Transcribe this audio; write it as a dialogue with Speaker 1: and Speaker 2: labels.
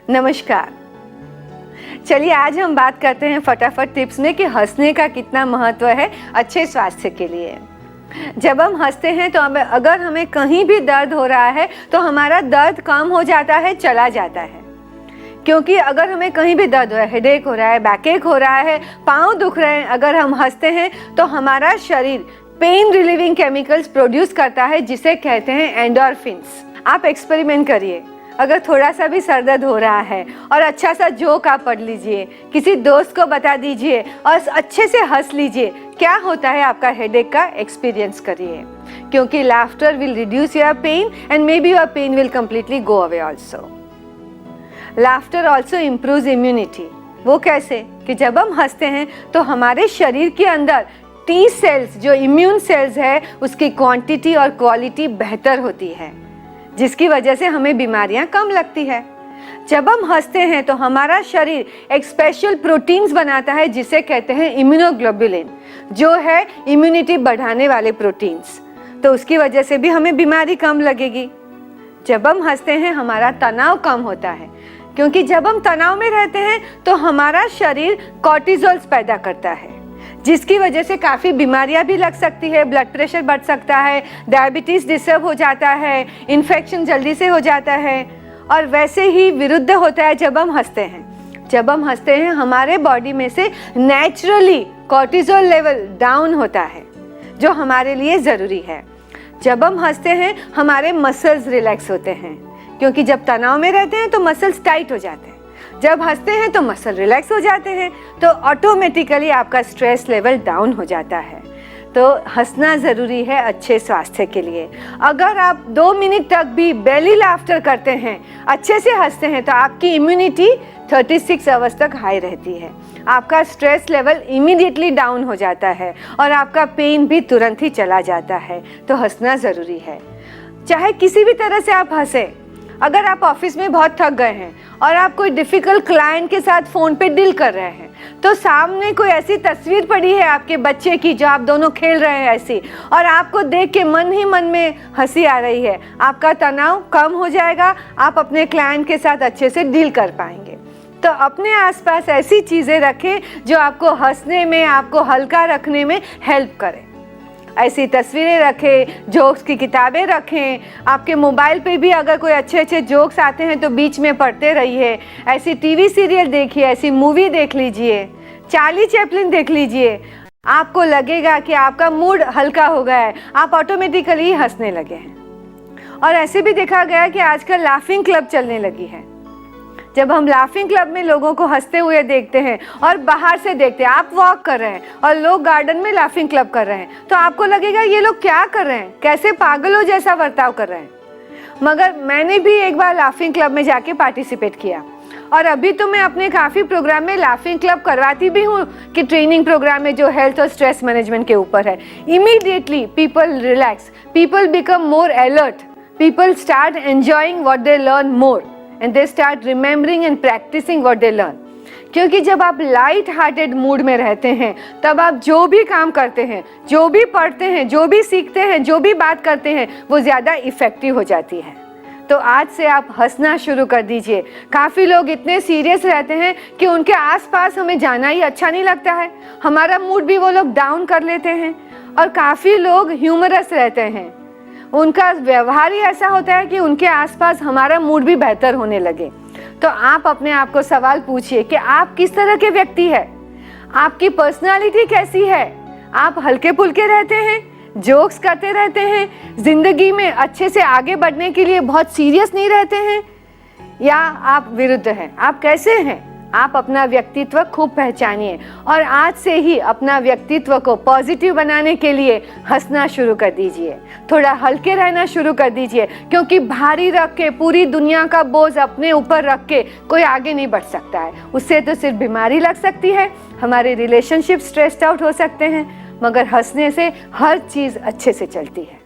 Speaker 1: नमस्कार। चलिए आज हम बात करते हैं फटाफट टिप्स में कि हंसने का कितना महत्व है अच्छे स्वास्थ्य के लिए। जब हम हंसते हैं तो अगर हमें कहीं भी दर्द हो रहा है तो हमारा दर्द कम हो जाता है, चला जाता है। क्योंकि अगर हमें कहीं भी दर्द हो रहा है, हेडेक हो रहा है, बैकएक हो रहा है, पाँव दुख रहे हैं, अगर हम हंसते हैं तो हमारा शरीर पेन रिलीविंग केमिकल्स प्रोड्यूस करता है जिसे कहते हैं एंडोर्फिन्स। आप एक्सपेरिमेंट करिए, अगर थोड़ा सा भी सर दर्द हो रहा है और अच्छा सा जोक आप पढ़ लीजिए, किसी दोस्त को बता दीजिए और अच्छे से हंस लीजिए, क्या होता है आपका हेडेक का एक्सपीरियंस करिए। क्योंकि laughter will reduce your pain and may be your pain will completely go away also. Laughter also improves immunity. वो कैसे कि जब हम हंसते हैं तो हमारे शरीर के अंदर टी सेल्स जो इम्यून सेल्स है उसकी क्वांटिटी और क्वालिटी बेहतर होती है, जिसकी वजह से हमें बीमारियां कम लगती है। जब हम हंसते हैं तो हमारा शरीर एक स्पेशल प्रोटीन्स बनाता है जिसे कहते हैं इम्यूनोग्लोबुलिन, जो है इम्यूनिटी बढ़ाने वाले प्रोटीन्स। तो उसकी वजह से भी हमें बीमारी कम लगेगी। जब हम हंसते हैं हमारा तनाव कम होता है, क्योंकि जब हम तनाव में रहते हैं तो हमारा शरीर कॉर्टिसोल्स पैदा करता है, जिसकी वजह से काफ़ी बीमारियां भी लग सकती है। ब्लड प्रेशर बढ़ सकता है, डायबिटीज़ डिस्टर्ब हो जाता है, इन्फेक्शन जल्दी से हो जाता है। और वैसे ही विरुद्ध होता है जब हम हंसते हैं। जब हम हंसते हैं हमारे बॉडी में से नेचुरली कॉर्टिसोल लेवल डाउन होता है, जो हमारे लिए ज़रूरी है। जब हम हंसते हैं हमारे मसल्स रिलैक्स होते हैं, क्योंकि जब तनाव में रहते हैं तो मसल्स टाइट हो जाते हैं। जब हंसते हैं तो मसल रिलैक्स हो जाते हैं, तो ऑटोमेटिकली आपका स्ट्रेस लेवल डाउन हो जाता है। तो हंसना ज़रूरी है अच्छे स्वास्थ्य के लिए। अगर आप 2 मिनट तक भी बेली लाफ्टर करते हैं, अच्छे से हंसते हैं, तो आपकी इम्यूनिटी 36 आवर्स तक हाई रहती है। आपका स्ट्रेस लेवल इमीडिएटली डाउन हो जाता है और आपका पेन भी तुरंत ही चला जाता है। तो हंसना ज़रूरी है, चाहे किसी भी तरह से आप हंसें। अगर आप ऑफिस में बहुत थक गए हैं और आप कोई डिफ़िकल्ट क्लाइंट के साथ फ़ोन पे डील कर रहे हैं, तो सामने कोई ऐसी तस्वीर पड़ी है आपके बच्चे की जो आप दोनों खेल रहे हैं ऐसी, और आपको देख के मन ही मन में हंसी आ रही है, आपका तनाव कम हो जाएगा, आप अपने क्लाइंट के साथ अच्छे से डील कर पाएंगे। तो अपने आसपास ऐसी चीज़ें रखें जो आपको हंसने में, आपको हल्का रखने में हेल्प करें। ऐसी तस्वीरें रखें, जोक्स की किताबें रखें। आपके मोबाइल पे भी अगर कोई अच्छे अच्छे जोक्स आते हैं तो बीच में पढ़ते रहिए। ऐसी टीवी सीरियल देखिए, ऐसी मूवी देख लीजिए, चार्ली चैपलिन देख लीजिए। आपको लगेगा कि आपका मूड हल्का हो गया है, आप ऑटोमेटिकली हंसने लगे हैं। और ऐसे भी देखा गया कि आजकल लाफिंग क्लब चलने लगी है। जब हम लाफिंग क्लब में लोगों को हंसते हुए देखते हैं और बाहर से देखते हैं, आप वॉक कर रहे हैं और लोग गार्डन में लाफिंग क्लब कर रहे हैं, तो आपको लगेगा ये लोग क्या कर रहे हैं, कैसे पागलों जैसा बर्ताव कर रहे हैं। मगर मैंने भी एक बार लाफिंग क्लब में जाके पार्टिसिपेट किया, और अभी तो मैं अपने काफ़ी प्रोग्राम में लाफिंग क्लब करवाती भी हूँ कि ट्रेनिंग प्रोग्राम में जो हेल्थ और स्ट्रेस मैनेजमेंट के ऊपर है। Immediately people relax, people become more alert, people start enjoying what they learn more and they start remembering and practicing what they learn। क्योंकि जब आप लाइट हार्टेड मूड में रहते हैं तब आप जो भी काम करते हैं, जो भी पढ़ते हैं, जो भी सीखते हैं, जो भी बात करते हैं, वो ज़्यादा इफ़ेक्टिव हो जाती है। तो आज से आप हंसना शुरू कर दीजिए। काफ़ी लोग इतने सीरियस रहते हैं कि उनके आसपास हमें जाना ही अच्छा नहीं लगता है, हमारा मूड भी वो लोग डाउन कर लेते हैं। और काफ़ी लोग ह्यूमरस रहते हैं, उनका व्यवहार ही ऐसा होता है कि उनके आसपास हमारा मूड भी बेहतर होने लगे। तो आप अपने आप को सवाल पूछिए कि आप किस तरह के व्यक्ति हैं, आपकी पर्सनालिटी कैसी है। आप हल्के फुल्के रहते हैं, जोक्स करते रहते हैं, जिंदगी में अच्छे से आगे बढ़ने के लिए बहुत सीरियस नहीं रहते हैं, या आप विरुद्ध हैं, आप कैसे हैं। आप अपना व्यक्तित्व खूब पहचानिए और आज से ही अपना व्यक्तित्व को पॉजिटिव बनाने के लिए हंसना शुरू कर दीजिए, थोड़ा हल्के रहना शुरू कर दीजिए। क्योंकि भारी रख के, पूरी दुनिया का बोझ अपने ऊपर रख के कोई आगे नहीं बढ़ सकता है। उससे तो सिर्फ बीमारी लग सकती है, हमारे रिलेशनशिप स्ट्रेस्ड आउट हो सकते हैं, मगर हंसने से हर चीज़ अच्छे से चलती है।